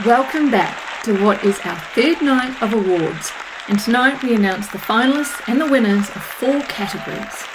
Welcome back to what is our third night of awards, and tonight we announce the finalists and the winners of 4 categories: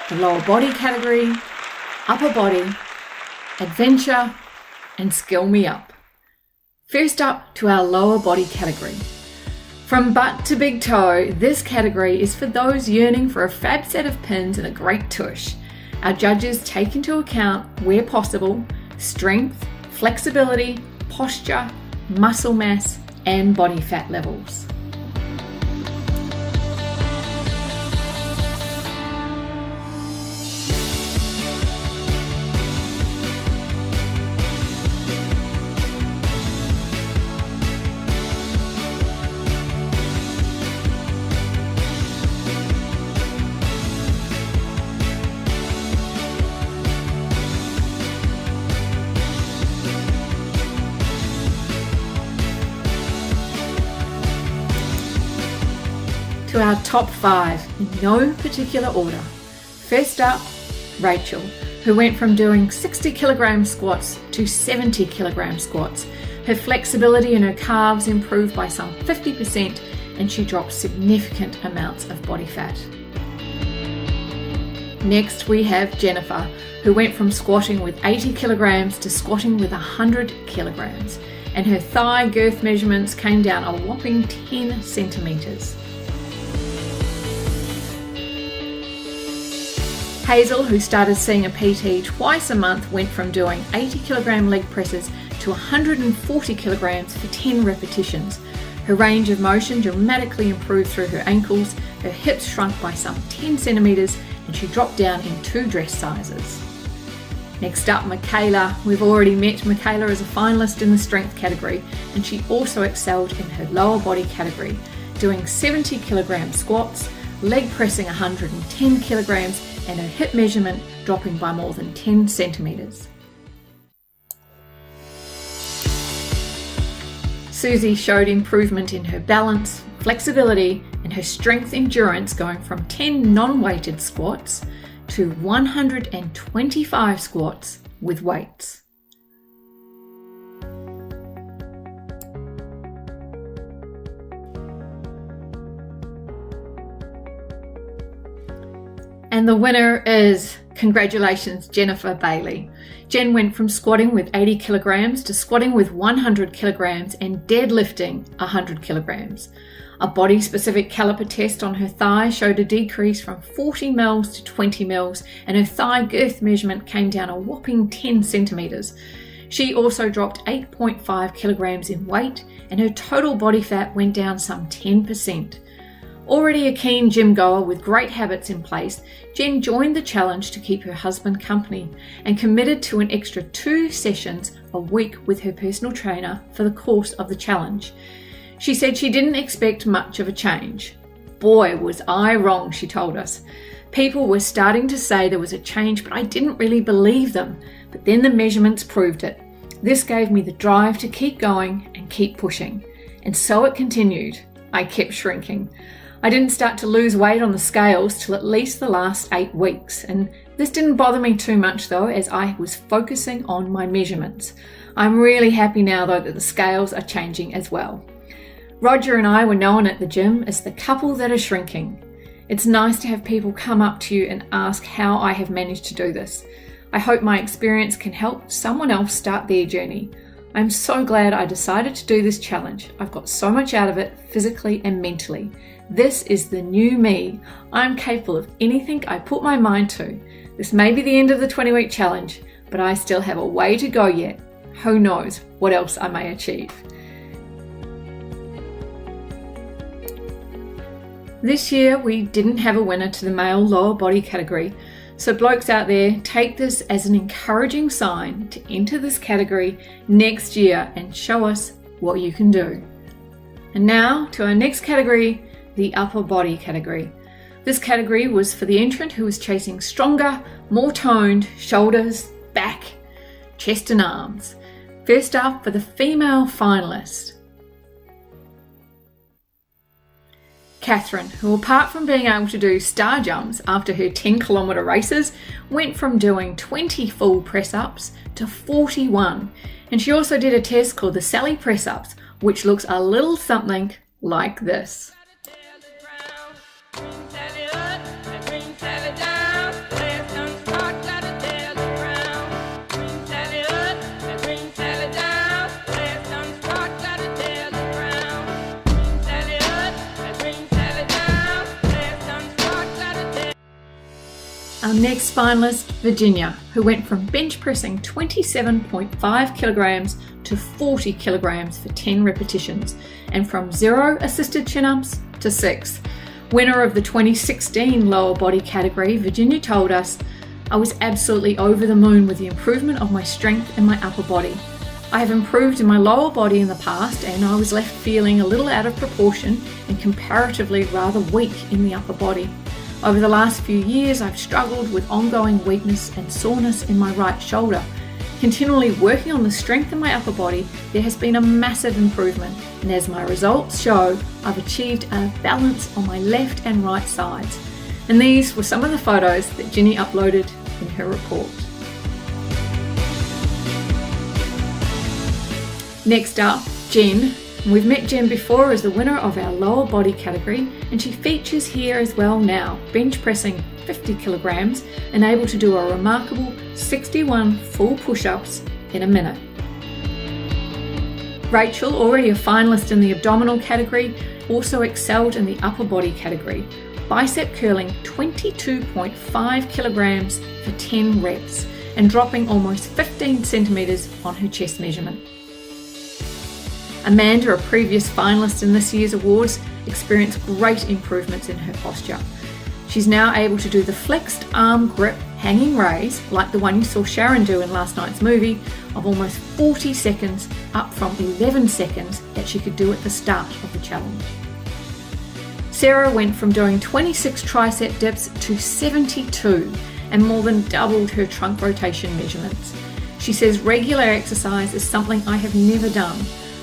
the lower body category, upper body, adventure, and skill me up. First up to our lower body category. From butt to big toe, this category is for those yearning for a fab set of pins and a great tush. Our judges take into account, where possible, strength, flexibility, posture, muscle mass, and body fat levels. To our top 5 in no particular order. First up, Rachel, who went from doing 60 kilogram squats to 70 kilogram squats. Her flexibility in her calves improved by some 50%, and she dropped significant amounts of body fat. Next we have Jennifer, who went from squatting with 80 kilograms to squatting with 100 kilograms, and her thigh girth measurements came down a whopping 10 centimeters. Hazel, who started seeing a PT twice a month, went from doing 80 kilogram leg presses to 140 kilograms for 10 repetitions. Her range of motion dramatically improved through her ankles, her hips shrunk by some 10 centimeters, and she dropped down in 2 dress sizes. Next up, Michaela. We've already met Michaela as a finalist in the strength category, and she also excelled in her lower body category, doing 70 kilogram squats, leg pressing 110 kilograms, and her hip measurement dropping by more than 10 centimeters. Susie showed improvement in her balance, flexibility, and her strength endurance, going from 10 non-weighted squats to 125 squats with weights. And the winner is, congratulations, Jennifer Bailey. Jen went from squatting with 80 kilograms to squatting with 100 kilograms and deadlifting 100 kilograms. A body-specific caliper test on her thigh showed a decrease from 40 mils to 20 mils, and her thigh girth measurement came down a whopping 10 centimeters. She also dropped 8.5 kilograms in weight, and her total body fat went down some 10%. Already a keen gym goer with great habits in place, Jen joined the challenge to keep her husband company and committed to an extra 2 sessions a week with her personal trainer for the course of the challenge. She said she didn't expect much of a change. Boy, was I wrong, she told us. People were starting to say there was a change, but I didn't really believe them. But then the measurements proved it. This gave me the drive to keep going and keep pushing. And so it continued. I kept shrinking. I didn't start to lose weight on the scales till at least the last 8 weeks, and this didn't bother me too much though, as I was focusing on my measurements. I'm really happy now though that the scales are changing as well. Roger and I were known at the gym as the couple that are shrinking. It's nice to have people come up to you and ask how I have managed to do this. I hope my experience can help someone else start their journey. I'm so glad I decided to do this challenge. I've got so much out of it, physically and mentally. This is the new me. I'm capable of anything I put my mind to. This may be the end of the 20-week challenge, but I still have a way to go yet. Who knows what else I may achieve. This year we didn't have a winner to the male lower body category, so blokes out there, take this as an encouraging sign to enter this category next year and show us what you can do. And now to our next category, the upper body category. This category was for the entrant who was chasing stronger, more toned shoulders, back, chest and arms. First up for the female finalist. Catherine, who apart from being able to do star jumps after her 10-kilometre races, went from doing 20 full press-ups to 41. And she also did a test called the Sally press-ups, which looks a little something like this. Our next finalist, Virginia, who went from bench pressing 27.5 kilograms to 40 kilograms for 10 repetitions, and from 0 assisted chin-ups to 6. Winner of the 2016 lower body category, Virginia told us, "I was absolutely over the moon with the improvement of my strength in my upper body. I have improved in my lower body in the past, and I was left feeling a little out of proportion and comparatively rather weak in the upper body. Over the last few years, I've struggled with ongoing weakness and soreness in my right shoulder. Continually working on the strength in my upper body, there has been a massive improvement, and as my results show, I've achieved a balance on my left and right sides." And these were some of the photos that Ginny uploaded in her report. Next up, Jen. We've met Jen before as the winner of our lower body category, and she features here as well now, bench pressing 50 kilograms and able to do a remarkable 61 full push-ups in a minute. Rachel, already a finalist in the abdominal category, also excelled in the upper body category, bicep curling 22.5 kilograms for 10 reps and dropping almost 15 centimeters on her chest measurement. Amanda, a previous finalist in this year's awards, experienced great improvements in her posture. She's now able to do the flexed arm grip hanging raise, like the one you saw Sharon do in last night's movie, of almost 40 seconds, up from 11 seconds that she could do at the start of the challenge. Sarah went from doing 26 tricep dips to 72 and more than doubled her trunk rotation measurements. She says regular exercise is something I have never done.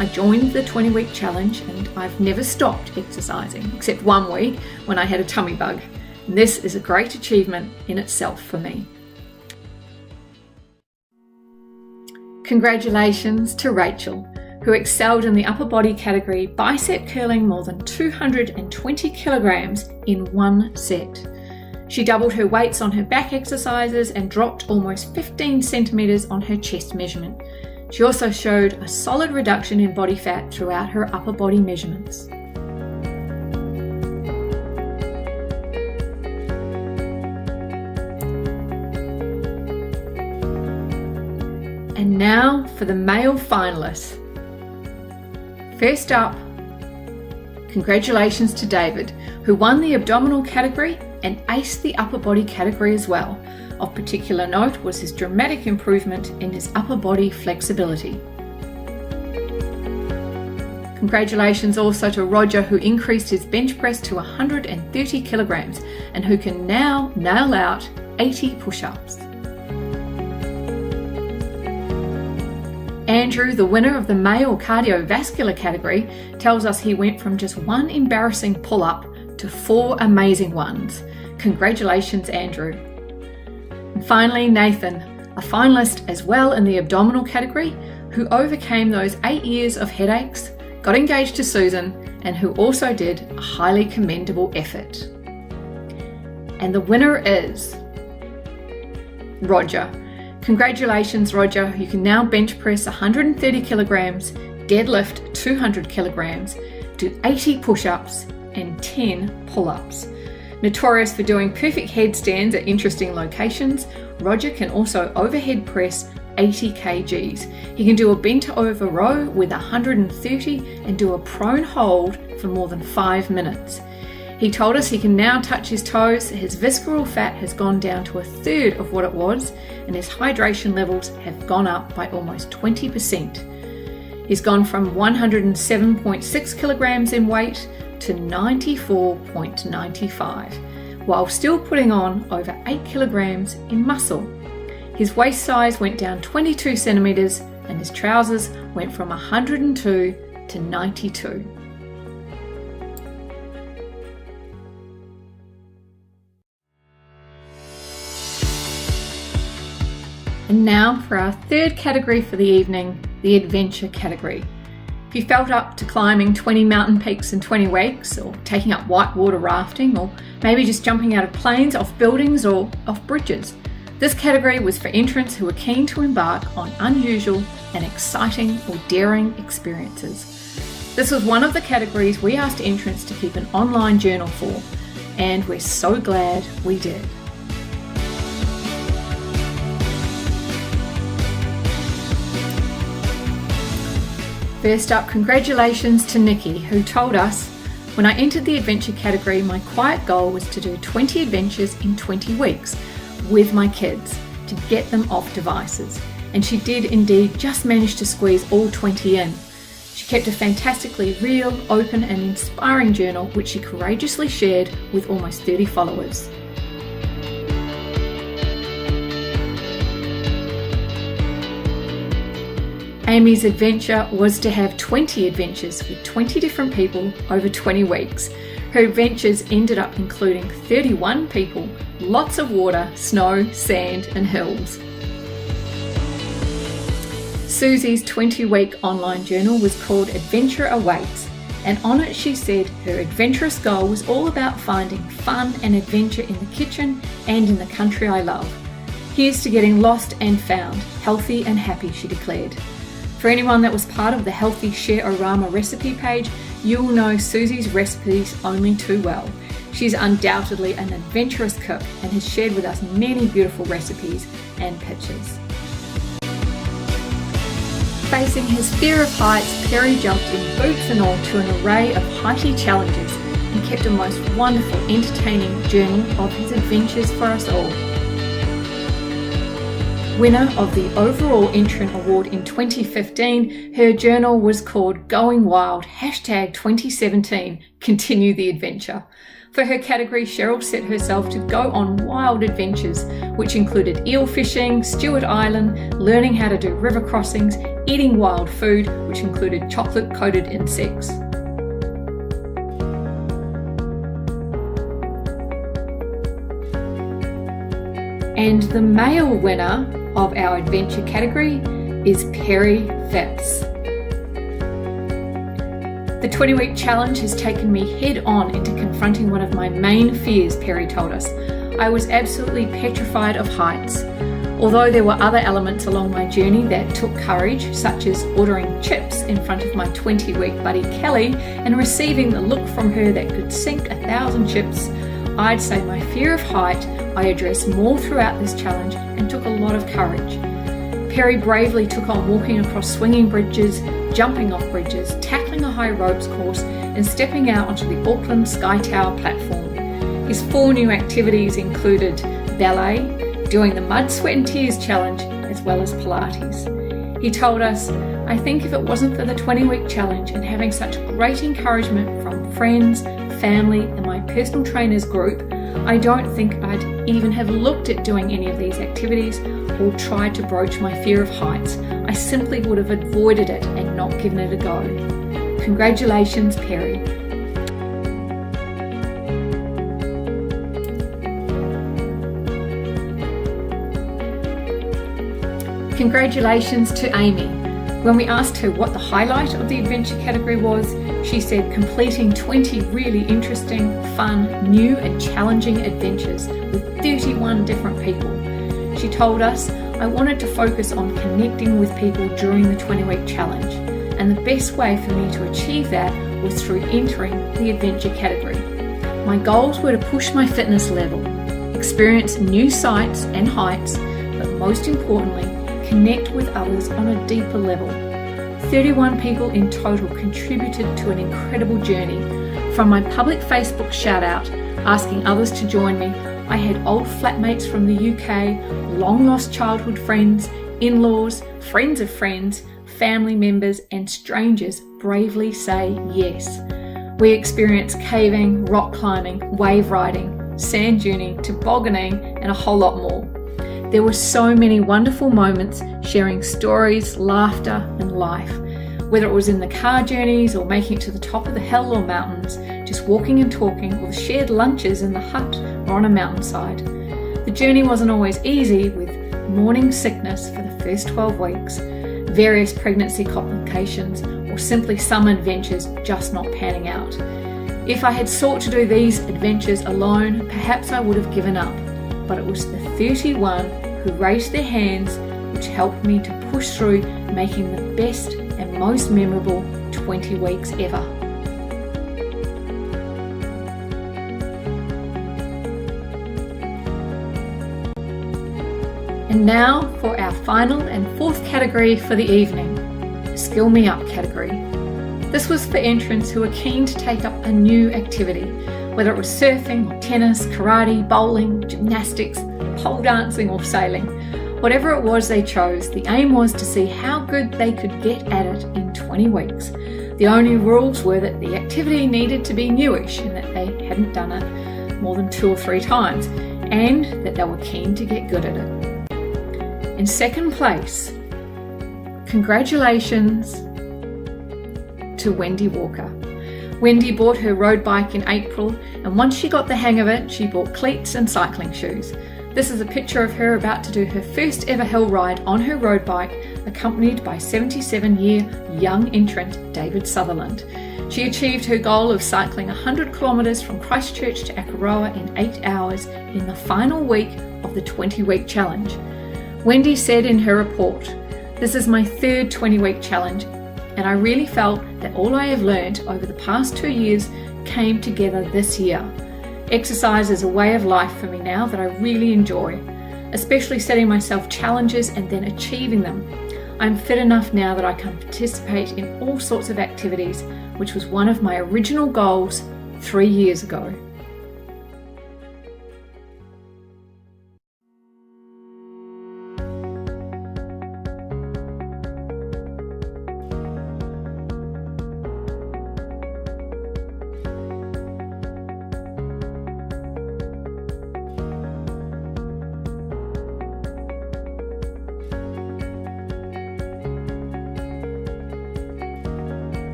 I joined the 20-week challenge and I've never stopped exercising, except one week when I had a tummy bug. And this is a great achievement in itself for me. Congratulations to Rachel, who excelled in the upper body category, bicep curling more than 220 kilograms in one set. She doubled her weights on her back exercises and dropped almost 15 centimeters on her chest measurement. She also showed a solid reduction in body fat throughout her upper body measurements. And now for the male finalists. First up, congratulations to David, who won the abdominal category and aced the upper body category as well. Of particular note was his dramatic improvement in his upper body flexibility. Congratulations also to Roger, who increased his bench press to 130 kilograms and who can now nail out 80 push-ups. Andrew, the winner of the male cardiovascular category, tells us he went from just one embarrassing pull-up to 4 amazing ones. Congratulations, Andrew. And finally, Nathan, a finalist as well in the abdominal category, who overcame those 8 years of headaches, got engaged to Susan, and who also did a highly commendable effort. And the winner is Roger. Congratulations, Roger. You can now bench press 130 kilograms, deadlift 200 kilograms, do 80 push-ups and 10 pull-ups. Notorious for doing perfect headstands at interesting locations, Roger can also overhead press 80 kgs. He can do a bent over row with 130 and do a prone hold for more than 5 minutes. He told us he can now touch his toes, his visceral fat has gone down to 1/3 of what it was, and his hydration levels have gone up by almost 20%. He's gone from 107.6 kilograms in weight to 94.95, while still putting on over 8 kilograms in muscle. His waist size went down 22 centimeters and his trousers went from 102 to 92. And now for our third category for the evening, the adventure category. If you felt up to climbing 20 mountain peaks in 20 weeks, or taking up whitewater rafting, or maybe just jumping out of planes, off buildings, or off bridges, this category was for entrants who were keen to embark on unusual and exciting or daring experiences. This was one of the categories we asked entrants to keep an online journal for, and we're so glad we did. First up, congratulations to Nikki, who told us, "When I entered the adventure category, my quiet goal was to do 20 adventures in 20 weeks with my kids to get them off devices." And she did indeed just manage to squeeze all 20 in. She kept a fantastically real, open and inspiring journal, which she courageously shared with almost 30 followers. Amy's adventure was to have 20 adventures with 20 different people over 20 weeks. Her adventures ended up including 31 people, lots of water, snow, sand and hills. Susie's 20-week online journal was called Adventure Awaits, and on it she said her adventurous goal was all about finding fun and adventure in the kitchen and in the country I love. Here's to getting lost and found, healthy and happy, she declared. For anyone that was part of the Healthy Share-O-Rama recipe page, you'll know Susie's recipes only too well. She's undoubtedly an adventurous cook and has shared with us many beautiful recipes and pictures. Facing his fear of heights, Perry jumped in boots and all to an array of heighty challenges and kept a most wonderful, entertaining journal of his adventures for us all. Winner of the overall entrant award in 2015, her journal was called Going Wild, #2017, Continue the Adventure. For her category, Cheryl set herself to go on wild adventures, which included eel fishing, Stewart Island, learning how to do river crossings, eating wild food, which included chocolate-coated insects. And the male winner of our adventure category is Perry Phipps. The 20-week challenge has taken me head on into confronting one of my main fears, Perry told us. I was absolutely petrified of heights. Although there were other elements along my journey that took courage, such as ordering chips in front of my 20-week buddy Kelly and receiving the look from her that could sink 1,000 chips, I'd say my fear of height I addressed more throughout this challenge and took a lot of courage. Perry bravely took on walking across swinging bridges, jumping off bridges, tackling a high ropes course and stepping out onto the Auckland Sky Tower platform. His 4 new activities included ballet, doing the Mud, Sweat and Tears challenge, as well as Pilates. He told us, "I think if it wasn't for the 20-week challenge and having such great encouragement from friends, family and my personal trainers group, I don't think I'd even have looked at doing any of these activities or tried to broach my fear of heights. I simply would have avoided it and not given it a go." Congratulations, Perry. Congratulations to Amy. When we asked her what the highlight of the adventure category was, she said completing 20 really interesting, fun, new and challenging adventures with 31 different people. She told us, "I wanted to focus on connecting with people during the 20-week challenge, and the best way for me to achieve that was through entering the adventure category. My goals were to push my fitness level, experience new sights and heights, but most importantly, connect with others on a deeper level." 31 people in total contributed to an incredible journey. From my public Facebook shout out, asking others to join me, I had old flatmates from the UK, long lost childhood friends, in-laws, friends of friends, family members and strangers bravely say yes. We experienced caving, rock climbing, wave riding, sand duning, tobogganing and a whole lot more. There were so many wonderful moments sharing stories, laughter and life. Whether it was in the car journeys or making it to the top of the hill or mountains, just walking and talking or shared lunches in the hut or on a mountainside. The journey wasn't always easy, with morning sickness for the first 12 weeks, various pregnancy complications, or simply some adventures just not panning out. If I had sought to do these adventures alone, perhaps I would have given up, but it was the 31 who raised their hands which helped me to push through, making the best and most memorable 20 weeks ever. And now for our final and fourth category for the evening, the Skill Me Up category. This was for entrants who were keen to take up a new activity, whether it was surfing or tennis, karate, bowling, gymnastics, pole dancing or sailing. Whatever it was they chose, the aim was to see how good they could get at it in 20 weeks. The only rules were that the activity needed to be newish and that they hadn't done it more than 2 or 3 times, and that they were keen to get good at it. In second place, congratulations to Wendy Walker. Wendy bought her road bike in April, and once she got the hang of it, she bought cleats and cycling shoes. This is a picture of her about to do her first ever hill ride on her road bike, accompanied by 77-year young entrant David Sutherland. She achieved her goal of cycling 100 kilometres from Christchurch to Akaroa in 8 hours in the final week of the 20-week challenge. Wendy said in her report, "This is my third 20-week challenge, and I really felt that all I have learned over the past 2 years came together this year. Exercise is a way of life for me now that I really enjoy, especially setting myself challenges and then achieving them. I'm fit enough now that I can participate in all sorts of activities, which was one of my original goals 3 years ago."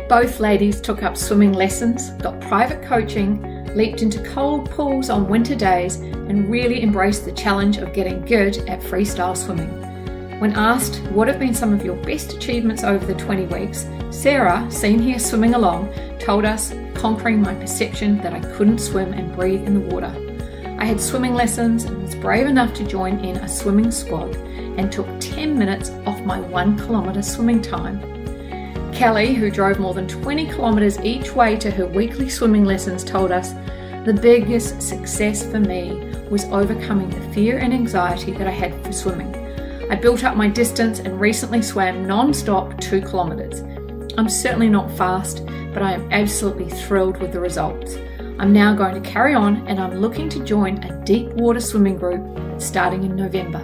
Both ladies took up swimming lessons, got private coaching, leaped into cold pools on winter days, and really embraced the challenge of getting good at freestyle swimming. When asked what have been some of your best achievements over the 20 weeks, Sarah, seen here swimming along, told us conquering my perception that I couldn't swim and breathe in the water. I had swimming lessons and was brave enough to join in a swimming squad and took 10 minutes off my 1 kilometre swimming time. Kelly, who drove more than 20 kilometres each way to her weekly swimming lessons, told us, "The biggest success for me was overcoming the fear and anxiety that I had for swimming. I built up my distance and recently swam non-stop 2 kilometres. I'm certainly not fast, but I am absolutely thrilled with the results. I'm now going to carry on, and I'm looking to join a deep water swimming group starting in November."